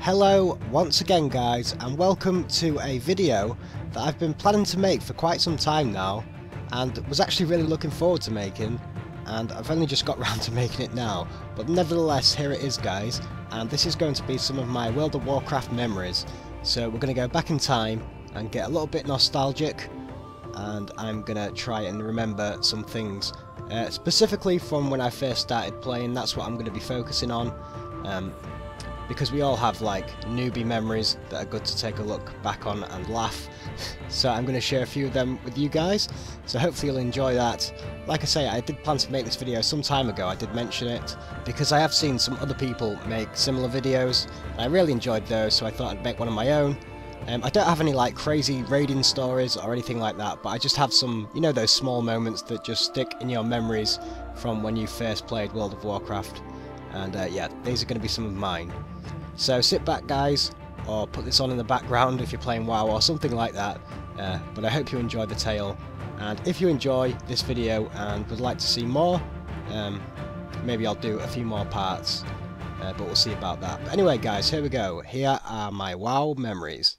Hello once again guys, and welcome to a video that I've been planning to make for quite some time now and was actually really looking forward to making, and I've only just got round to making it now, but nevertheless here it is guys, and this is going to be some of my World of Warcraft memories. So we're going to go back in time and get a little bit nostalgic, and I'm going to try and remember some things specifically from when I first started playing. That's what I'm going to be focusing on. Because we all have like newbie memories that are good to take a look back on and laugh. So I'm going to share a few of them with you guys, so hopefully you'll enjoy that. Like I say, I did plan to make this video some time ago, I did mention it, because I have seen some other people make similar videos, and I really enjoyed those, so I thought I'd make one of my own. I don't have any like crazy raiding stories or anything like that, but I just have some, you know, those small moments that just stick in your memories from when you first played World of Warcraft. And yeah, these are going to be some of mine. So sit back guys, or put this on in the background if you're playing WoW or something like that, but I hope you enjoy the tale, and if you enjoy this video and would like to see more, maybe I'll do a few more parts, but we'll see about that. But anyway guys, here we go, here are my WoW memories.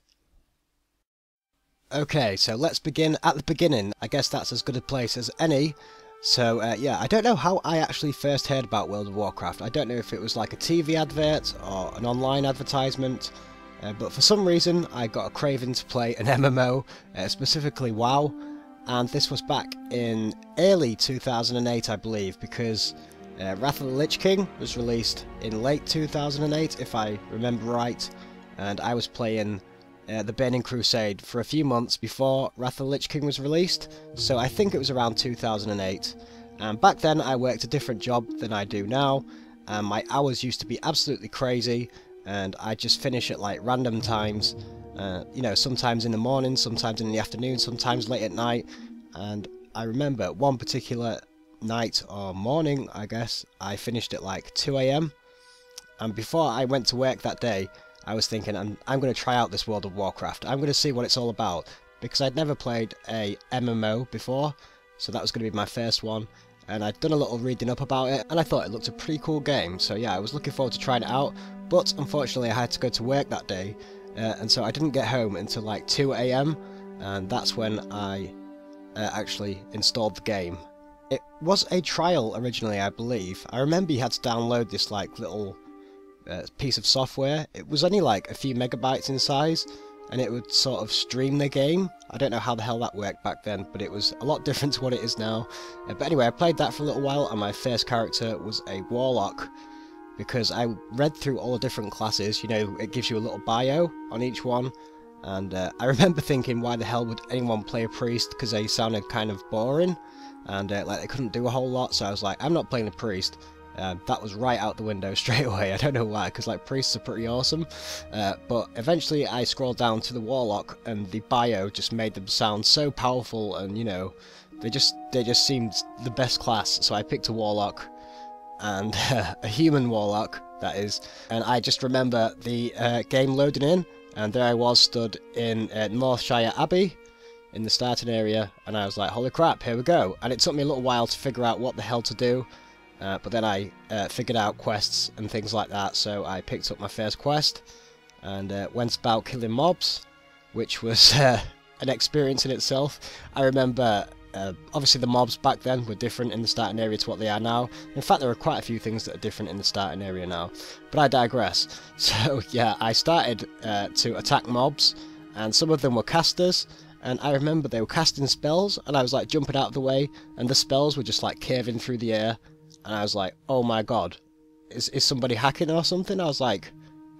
Okay, so let's begin at the beginning. I guess that's as good a place as any. So yeah, I don't know how I actually first heard about World of Warcraft. I don't know if it was like a TV advert or an online advertisement, but for some reason I got a craving to play an MMO, specifically WoW, and this was back in early 2008 I believe, because Wrath of the Lich King was released in late 2008 if I remember right, and I was playing the Burning Crusade for a few months before Wrath of the Lich King was released, so I think it was around 2008. And back then I worked a different job than I do now, and my hours used to be absolutely crazy, and I just finish at like random times, you know, sometimes in the morning, sometimes in the afternoon, sometimes late at night. And I remember one particular night or morning, I guess, I finished at like 2 AM, and before I went to work that day I was thinking, I'm going to try out this World of Warcraft. I'm going to see what it's all about, because I'd never played a MMO before, so that was going to be my first one, and I'd done a little reading up about it, and I thought it looked a pretty cool game, so yeah, I was looking forward to trying it out, but unfortunately I had to go to work that day, and so I didn't get home until like 2 AM, and that's when I actually installed the game. It was a trial originally, I believe. I remember you had to download this like little piece of software. It was only like a few megabytes in size, and it would sort of stream the game. I don't know how the hell that worked back then, but it was a lot different to what it is now. But anyway, I played that for a little while, and my first character was a warlock, because I read through all the different classes. You know, it gives you a little bio on each one, and I remember thinking, why the hell would anyone play a priest, because they sounded kind of boring, and like they couldn't do a whole lot, so I was like, I'm not playing a priest. That was right out the window straight away. I don't know why, because like priests are pretty awesome, but eventually I scrolled down to the warlock, and the bio just made them sound so powerful, and you know, they just seemed the best class. So I picked a warlock, and a human warlock that is, and I just remember the game loading in, and there I was stood in Northshire Abbey in the starting area, and I was like, holy crap, here we go. And it took me a little while to figure out what the hell to do. But then I figured out quests and things like that, so I picked up my first quest and went about killing mobs, which was an experience in itself. I remember, obviously the mobs back then were different in the starting area to what they are now. In fact, there are quite a few things that are different in the starting area now, but I digress. So yeah, I started to attack mobs, and some of them were casters, and I remember they were casting spells, and I was like jumping out of the way, and the spells were just like curving through the air. And I was like, oh my god, is somebody hacking or something? I was like,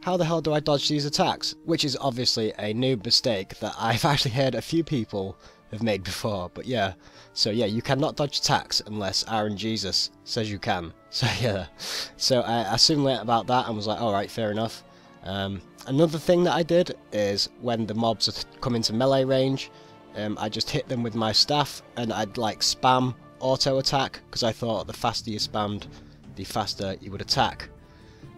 how the hell do I dodge these attacks? Which is obviously a noob mistake that I've actually heard a few people have made before, but yeah. So yeah, you cannot dodge attacks unless Aaron Jesus says you can. So yeah, so I soon learnt about that and was like, alright, fair enough. Another thing that I did is when the mobs come into melee range, I just hit them with my staff, and I'd like spam auto attack, because I thought the faster you spammed, the faster you would attack.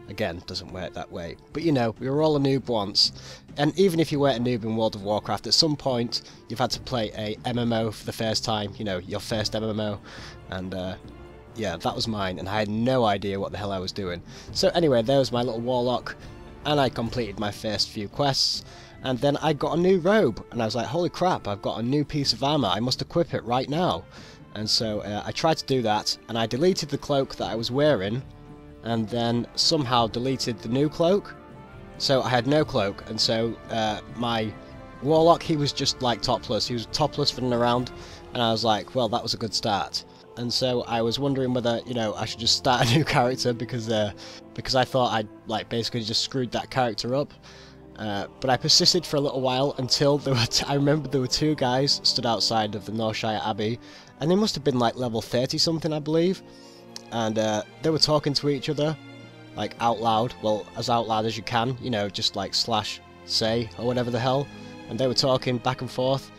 Again, doesn't work that way, but you know, we were all a noob once, and even if you weren't a noob in World of Warcraft, at some point you've had to play a MMO for the first time, you know, your first MMO, and yeah, that was mine, and I had no idea what the hell I was doing. So anyway, there was my little warlock, and I completed my first few quests, and then I got a new robe, and I was like, holy crap, I've got a new piece of armor, I must equip it right now. And so I tried to do that, and I deleted the cloak that I was wearing, and then somehow deleted the new cloak, so I had no cloak. And so my warlock, he was just like topless, he was topless running around, and I was like, well, that was a good start. And so I was wondering whether, you know, I should just start a new character, because I thought I'd like basically just screwed that character up. But I persisted for a little while until there were I remember there were two guys stood outside of the Northshire Abbey, and they must have been like level 30 something, I believe, and they were talking to each other like out loud, well, as out loud as you can, you know, just like /say or whatever the hell, and they were talking back and forth.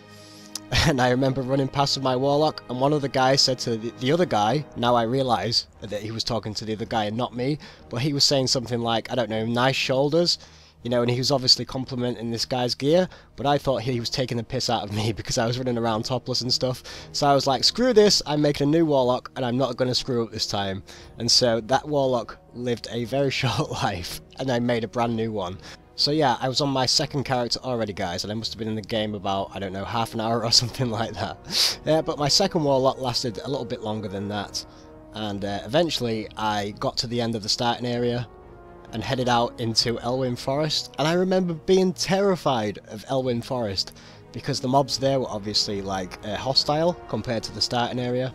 And I remember running past with my warlock, and one of the guys said to the other guy, now I realise that he was talking to the other guy and not me, but he was saying something like, I don't know, nice shoulders, you know, and he was obviously complimenting this guy's gear, but I thought he was taking the piss out of me because I was running around topless and stuff. So I was like, screw this, I'm making a new warlock, and I'm not going to screw up this time. And so that warlock lived a very short life, and I made a brand new one. So yeah, I was on my second character already, guys, and I must have been in the game about, I don't know, half an hour or something like that. But my second warlock lasted a little bit longer than that, and eventually I got to the end of the starting area and headed out into Elwyn Forest, and I remember being terrified of Elwyn Forest because the mobs there were obviously like hostile compared to the starting area.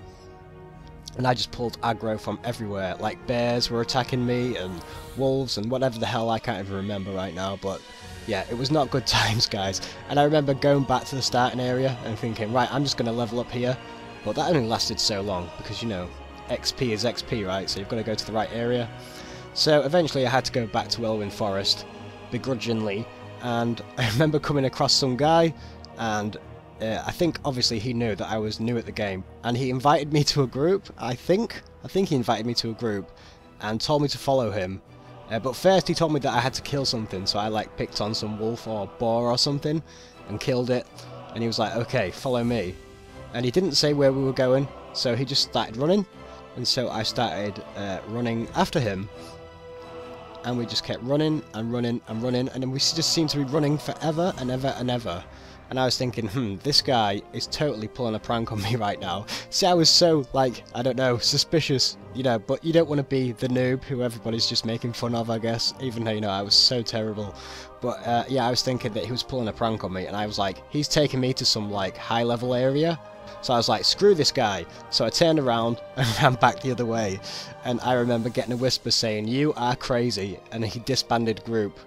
And I just pulled aggro from everywhere, like bears were attacking me, and wolves, and whatever the hell, I can't even remember right now, but yeah, it was not good times, guys. And I remember going back to the starting area and thinking, right, I'm just going to level up here, but that only lasted so long, because, you know, XP is XP, right, so you've got to go to the right area. So eventually I had to go back to Elwyn Forest, begrudgingly, and I remember coming across some guy, and I think obviously he knew that I was new at the game, and he invited me to a group. I think he invited me to a group and told me to follow him, but first he told me that I had to kill something, so I like picked on some wolf or boar or something and killed it, and he was like, okay, follow me, and he didn't say where we were going, so he just started running, and so I started running after him, and we just kept running and running and running, and then we just seemed to be running forever and ever and ever. And I was thinking, this guy is totally pulling a prank on me right now. See, I was so, like, I don't know, suspicious, you know, but you don't want to be the noob who everybody's just making fun of, I guess, even though, you know, I was so terrible. But, yeah, I was thinking that he was pulling a prank on me, and I was like, he's taking me to some, like, high-level area. So I was like, screw this guy. So I turned around and ran back the other way. And I remember getting a whisper saying, you are crazy, and he disbanded group.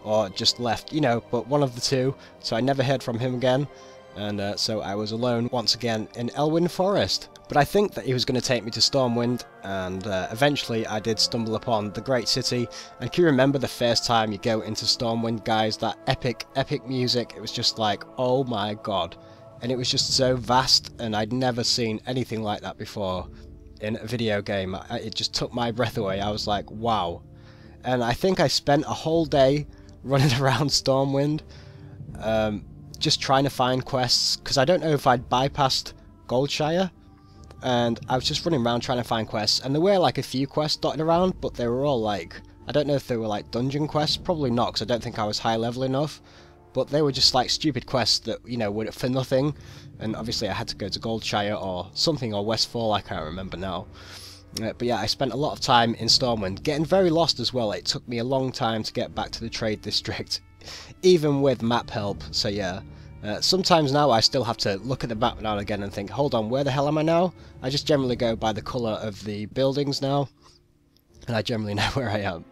Or just left, you know, but one of the two, so I never heard from him again, and so I was alone once again in Elwyn Forest. But I think that he was going to take me to Stormwind, and eventually I did stumble upon the great city. And can you remember the first time you go into Stormwind, guys, that epic music? It was just like, oh my god, and it was just so vast, and I'd never seen anything like that before in a video game. It just took my breath away. I was like, wow. And I think I spent a whole day running around Stormwind, just trying to find quests, because I don't know if I'd bypassed Goldshire, and I was just running around trying to find quests, and there were like a few quests dotted around, but they were all like, I don't know if they were like dungeon quests, probably not, because I don't think I was high level enough, but they were just like stupid quests that, you know, were for nothing, and obviously I had to go to Goldshire or something, or Westfall, I can't remember now. But yeah, I spent a lot of time in Stormwind, getting very lost as well. It took me a long time to get back to the trade district, even with map help, so yeah. Sometimes now I still have to look at the map now and again and think, hold on, where the hell am I now? I just generally go by the colour of the buildings now, and I generally know where I am.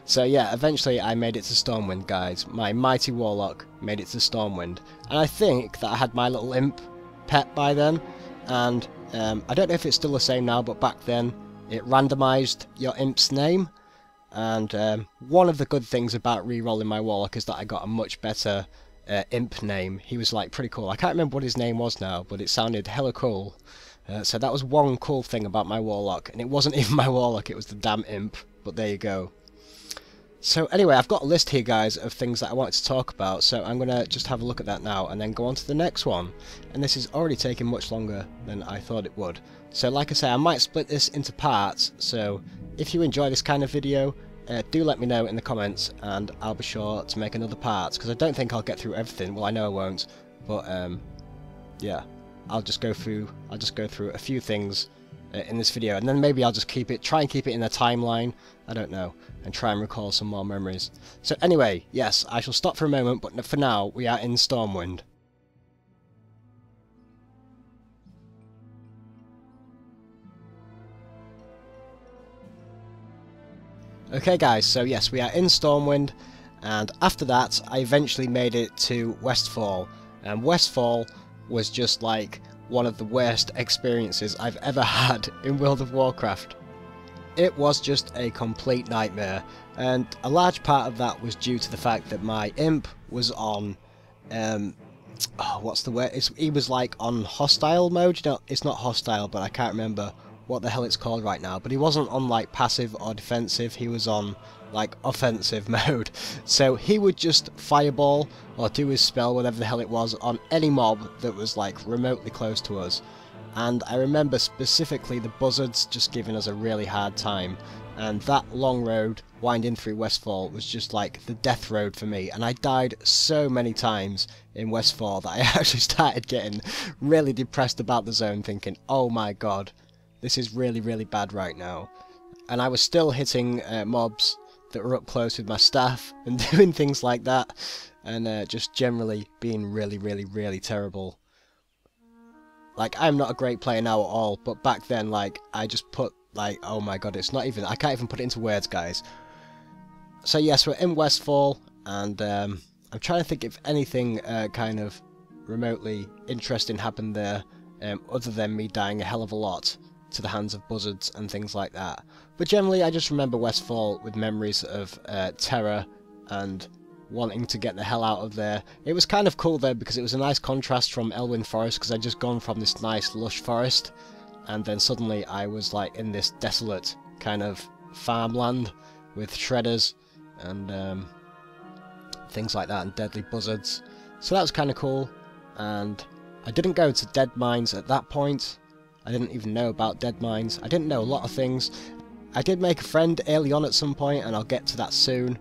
So yeah, eventually I made it to Stormwind, guys. My mighty warlock made it to Stormwind, and I think that I had my little imp pet by then, and I don't know if it's still the same now, but back then it randomised your imp's name, and one of the good things about re-rolling my warlock is that I got a much better imp name. He was like pretty cool. I can't remember what his name was now, but it sounded hella cool. So that was one cool thing about my warlock, and it wasn't even my warlock, it was the damn imp, but there you go. So anyway, I've got a list here, guys, of things that I wanted to talk about, so I'm going to just have a look at that now and then go on to the next one. And this is already taking much longer than I thought it would. So like I say, I might split this into parts, so if you enjoy this kind of video, do let me know in the comments, and I'll be sure to make another part, because I don't think I'll get through everything. Well, I know I won't, but yeah, I'll just go through a few things in this video, and then maybe I'll just try and keep it in a timeline, I don't know, and try and recall some more memories. So anyway, yes, I shall stop for a moment, but for now we are in Stormwind. Okay guys, so yes, we are in Stormwind, and after that I eventually made it to Westfall, and Westfall was just like one of the worst experiences I've ever had in World of Warcraft. It was just a complete nightmare, and a large part of that was due to the fact that my imp was on, what's the word? He was like on hostile mode. You know, it's not hostile, but I can't remember what the hell it's called right now. But he wasn't on like passive or defensive. He was on like offensive mode. So he would just fireball or do his spell, whatever the hell it was, on any mob that was like remotely close to us. And I remember specifically the buzzards just giving us a really hard time, and that long road winding through Westfall was just like the death road for me, and I died so many times in Westfall that I actually started getting really depressed about the zone, thinking, oh my god, this is really, really bad right now. And I was still hitting mobs that were up close with my staff and doing things like that, and just generally being really, really, really terrible. Like, I'm not a great player now at all, but back then, like, I just put, like, oh my god, it's not even, I can't even put it into words, guys. So yes, we're in Westfall, and I'm trying to think if anything kind of remotely interesting happened there, other than me dying a hell of a lot to the hands of buzzards and things like that. But generally, I just remember Westfall with memories of terror and wanting to get the hell out of there. It was kind of cool though, because it was a nice contrast from Elwyn Forest, because I'd just gone from this nice lush forest, and then suddenly I was like in this desolate kind of farmland with shredders and things like that, and deadly buzzards. So that was kind of cool, and I didn't go to dead mines at that point. I didn't even know about dead mines. I didn't know a lot of things. I did make a friend early on at some point, and I'll get to that soon,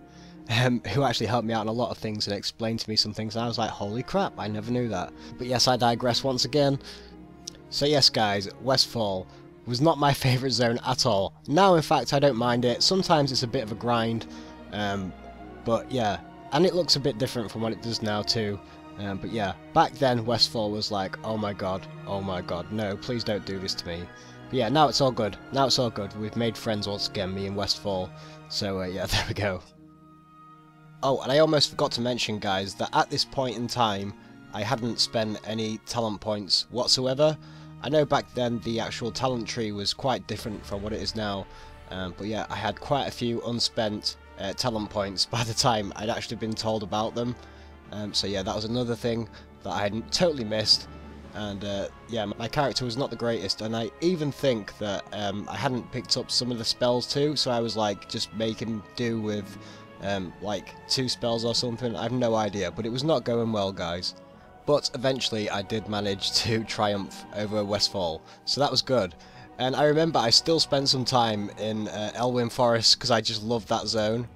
who actually helped me out on a lot of things and explained to me some things, and I was like, holy crap, I never knew that. But yes, I digress once again. So yes guys, Westfall was not my favourite zone at all. Now in fact I don't mind it. Sometimes it's a bit of a grind, but yeah, and it looks a bit different from what it does now too. But yeah, back then Westfall was like, oh my god, no, please don't do this to me. But yeah, now it's all good. Now it's all good. We've made friends once again, me and Westfall. So yeah, there we go. Oh, and I almost forgot to mention, guys, that at this point in time, I hadn't spent any talent points whatsoever. I know back then the actual talent tree was quite different from what it is now, but yeah, I had quite a few unspent talent points by the time I'd actually been told about them. So yeah, that was another thing that I had totally missed, and yeah, my character was not the greatest, and I even think that I hadn't picked up some of the spells too, so I was like just making do with like 2 spells or something. I have no idea, but it was not going well, guys. But eventually I did manage to triumph over Westfall, so that was good. And I remember I still spent some time in Elwyn Forest, because I just love that zone.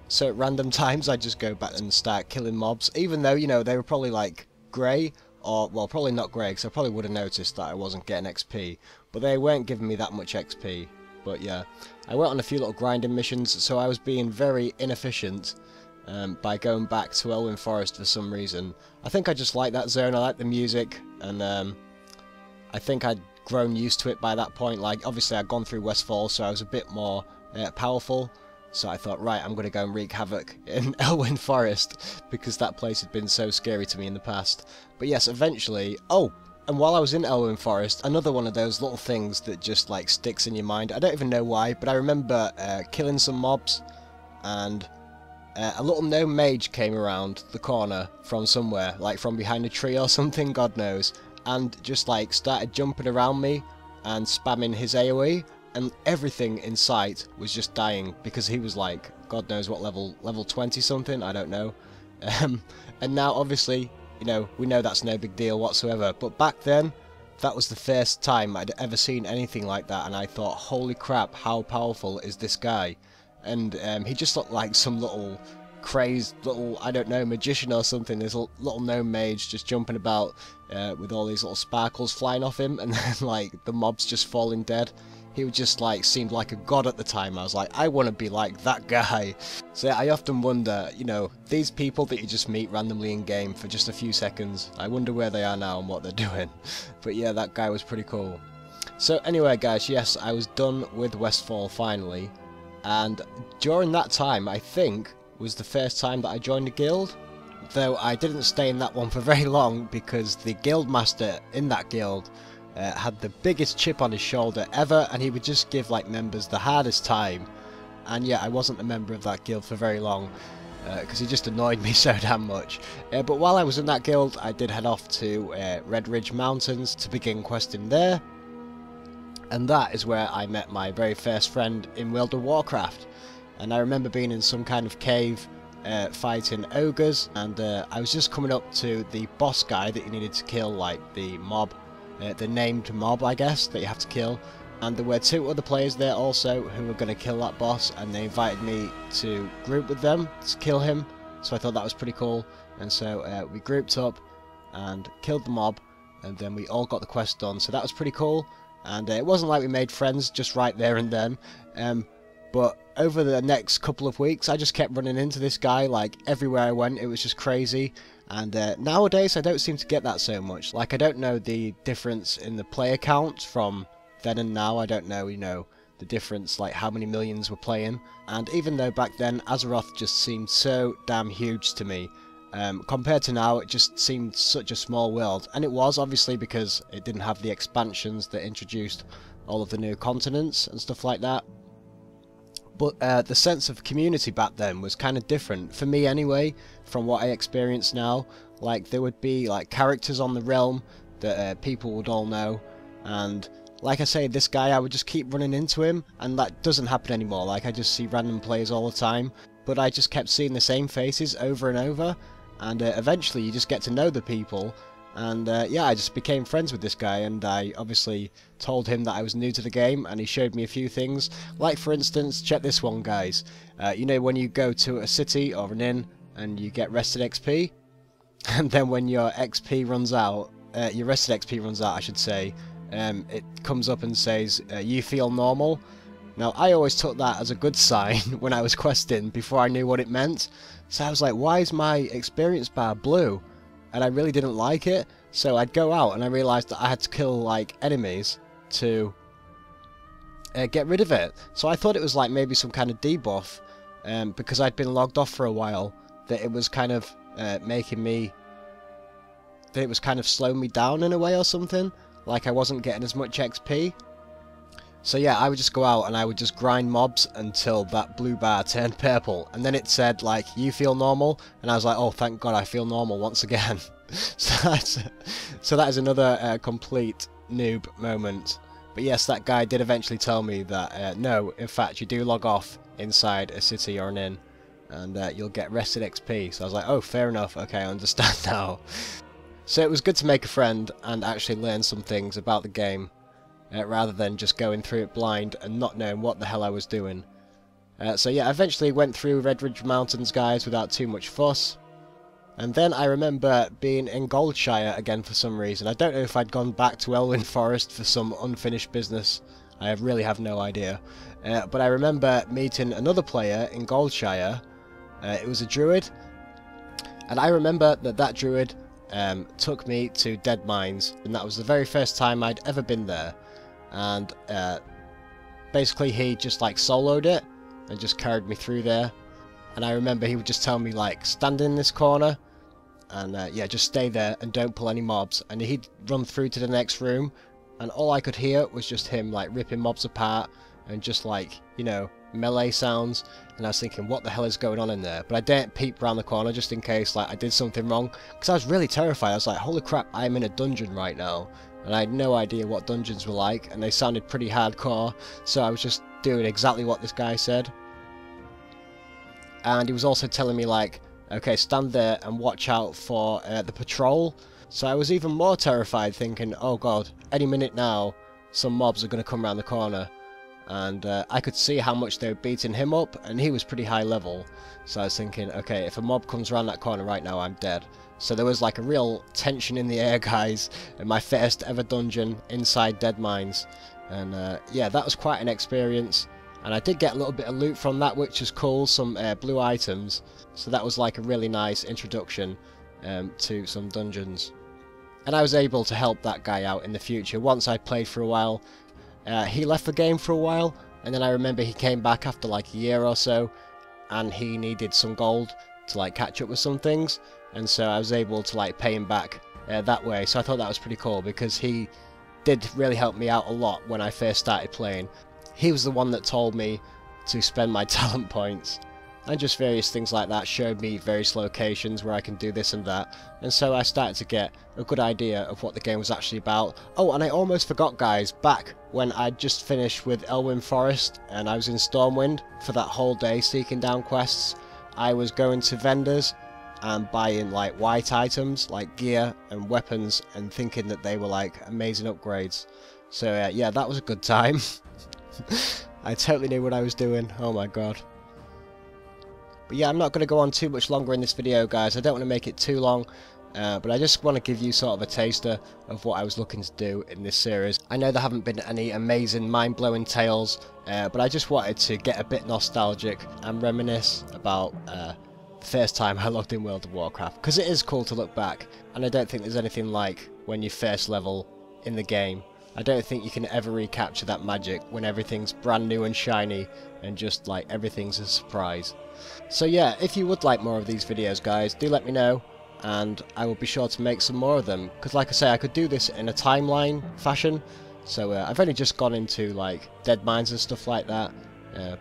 So at random times I just go back and start killing mobs, even though, you know, they were probably like grey, or, well, probably not grey, because I probably would have noticed that I wasn't getting XP, but they weren't giving me that much XP. But yeah, I went on a few little grinding missions, so I was being very inefficient by going back to Elwyn Forest for some reason. I think I just like that zone, I like the music, and I think I'd grown used to it by that point. Like, obviously I'd gone through Westfall, so I was a bit more powerful, so I thought, right, I'm going to go and wreak havoc in Elwyn Forest, because that place had been so scary to me in the past. But yes, eventually... Oh! And while I was in Elwyn Forest, another one of those little things that just like sticks in your mind. I don't even know why, but I remember killing some mobs, and a little gnome mage came around the corner from somewhere, like from behind a tree or something, God knows, and just like started jumping around me and spamming his AoE, and everything in sight was just dying, because he was like, God knows what level 20 something, I don't know. And now obviously, you know, we know that's no big deal whatsoever, but back then, that was the first time I'd ever seen anything like that, and I thought, holy crap, how powerful is this guy? and he just looked like some little crazed little, I don't know, magician or something. There's a little gnome mage just jumping about with all these little sparkles flying off him, and then like the mobs just falling dead. He was just like, seemed like a god at the time. I was like, I want to be like that guy. So yeah, I often wonder, you know, these people that you just meet randomly in game for just a few seconds, I wonder where they are now and what they're doing. But yeah, that guy was pretty cool. So anyway guys, yes, I was done with Westfall finally, and during that time, I think, was the first time that I joined a guild. Though I didn't stay in that one for very long, because the guild master in that guild had the biggest chip on his shoulder ever, and he would just give like members the hardest time. And yeah, I wasn't a member of that guild for very long, because he just annoyed me so damn much. But while I was in that guild, I did head off to Red Ridge Mountains to begin questing there, and that is where I met my very first friend in World of Warcraft. And I remember being in some kind of cave fighting ogres, and I was just coming up to the boss guy that you needed to kill, like the mob, the named mob I guess, that you have to kill. And there were 2 other players there also who were going to kill that boss, and they invited me to group with them to kill him. So I thought that was pretty cool, and so we grouped up and killed the mob, and then we all got the quest done. So that was pretty cool, and it wasn't like we made friends just right there and then. But over the next couple of weeks, I just kept running into this guy, like, everywhere I went. It was just crazy. And nowadays, I don't seem to get that so much. Like, I don't know the difference in the player count from then and now. I don't know, you know, the difference, like, how many millions were playing. And even though back then, Azeroth just seemed so damn huge to me, compared to now, it just seemed such a small world. And it was, obviously, because it didn't have the expansions that introduced all of the new continents and stuff like that. But the sense of community back then was kind of different, for me anyway, from what I experience now. Like, there would be like characters on the realm that people would all know, and like I say, this guy, I would just keep running into him, and that doesn't happen anymore. Like, I just see random players all the time, but I just kept seeing the same faces over and over, and eventually you just get to know the people. And yeah, I just became friends with this guy, and I obviously told him that I was new to the game, and he showed me a few things. Like, for instance, check this one, guys. You know when you go to a city or an inn and you get rested XP, and then when your XP runs out, your rested XP runs out, I should say, it comes up and says, you feel normal. Now, I always took that as a good sign when I was questing before I knew what it meant. So I was like, why is my experience bar blue? And I really didn't like it, so I'd go out and I realised that I had to kill like enemies to get rid of it. So I thought it was like maybe some kind of debuff, because I'd been logged off for a while, that it was kind of making me, that it was kind of slowing me down in a way or something, like I wasn't getting as much XP. So yeah, I would just go out and I would just grind mobs until that blue bar turned purple, and then it said like, you feel normal, and I was like, oh thank god I feel normal once again. So that is another complete noob moment. But yes, that guy did eventually tell me that no, in fact you do log off inside a city or an inn, and you'll get rested XP. So I was like, oh fair enough, okay, I understand now. So it was good to make a friend and actually learn some things about the game, rather than just going through it blind and not knowing what the hell I was doing. So yeah, I eventually went through Red Ridge Mountains, guys, without too much fuss. And then I remember being in Goldshire again for some reason. I don't know if I'd gone back to Elwyn Forest for some unfinished business. I really have no idea. But I remember meeting another player in Goldshire. It was a druid. And I remember that druid took me to Dead Mines. And that was the very first time I'd ever been there. And basically he just like soloed it and just carried me through there. And I remember he would just tell me like, stand in this corner and yeah, just stay there and don't pull any mobs. And he'd run through to the next room, and all I could hear was just him like ripping mobs apart and just like, you know, melee sounds. And I was thinking, what the hell is going on in there? But I didn't peep around the corner just in case like I did something wrong, because I was really terrified. I was like, holy crap, I'm in a dungeon right now. And I had no idea what dungeons were like, and they sounded pretty hardcore, so I was just doing exactly what this guy said. And he was also telling me like, okay, stand there and watch out for the patrol. So I was even more terrified, thinking, oh god, any minute now, some mobs are going to come around the corner. and I could see how much they were beating him up, and he was pretty high level. So I was thinking, okay, if a mob comes around that corner right now, I'm dead. So there was like a real tension in the air, guys, in my first ever dungeon inside Dead Mines. And yeah, that was quite an experience. And I did get a little bit of loot from that, which is cool, some blue items. So that was like a really nice introduction to some dungeons. And I was able to help that guy out in the future once I'd played for a while. He left the game for a while, and then I remember he came back after like a year or so, and he needed some gold to like catch up with some things, and so I was able to like pay him back that way. So I thought that was pretty cool, because he did really help me out a lot when I first started playing. He was the one that told me to spend my talent points, and just various things like that, showed me various locations where I can do this and that, and so I started to get a good idea of what the game was actually about. Oh, and I almost forgot, guys, back when I just finished with Elwyn Forest and I was in Stormwind for that whole day seeking down quests, I was going to vendors and buying like white items like gear and weapons and thinking that they were like amazing upgrades. So yeah, that was a good time. I totally knew what I was doing, oh my god. But yeah, I'm not going to go on too much longer in this video, guys. I don't want to make it too long, but I just want to give you sort of a taster of what I was looking to do in this series. I know there haven't been any amazing mind-blowing tales, but I just wanted to get a bit nostalgic and reminisce about the first time I logged in World of Warcraft, because it is cool to look back, and I don't think there's anything like when you first level in the game. I don't think you can ever recapture that magic when everything's brand new and shiny and just like everything's a surprise. So yeah, if you would like more of these videos, guys, do let me know, and I will be sure to make some more of them, because like I say, I could do this in a timeline fashion. So I've only just gone into like Dead Mines and stuff like that,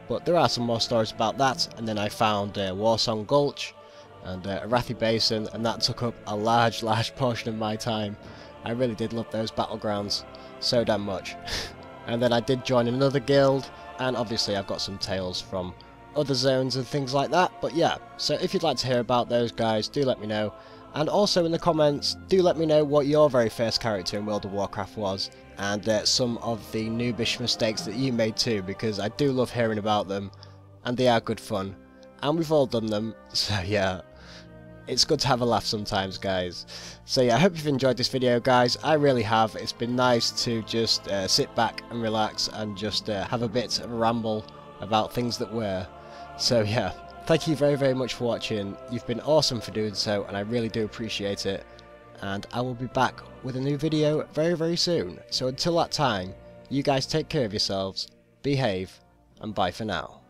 but there are some more stories about that. And then I found Warsong Gulch and Arathi Basin, and that took up a large portion of my time. I really did love those battlegrounds so damn much. And then I did join another guild, and obviously I've got some tales from other zones and things like that. But yeah, so if you'd like to hear about those, guys, do let me know. And also in the comments, do let me know what your very first character in World of Warcraft was, and some of the noobish mistakes that you made too, because I do love hearing about them, and they are good fun, and we've all done them. So yeah, it's good to have a laugh sometimes, guys. So yeah, I hope you've enjoyed this video, guys. I really have. It's been nice to just sit back and relax and just have a bit of a ramble about things that were. So yeah, thank you very much for watching. You've been awesome for doing so, and I really do appreciate it. And I will be back with a new video very soon. So until that time, you guys take care of yourselves, behave, and bye for now.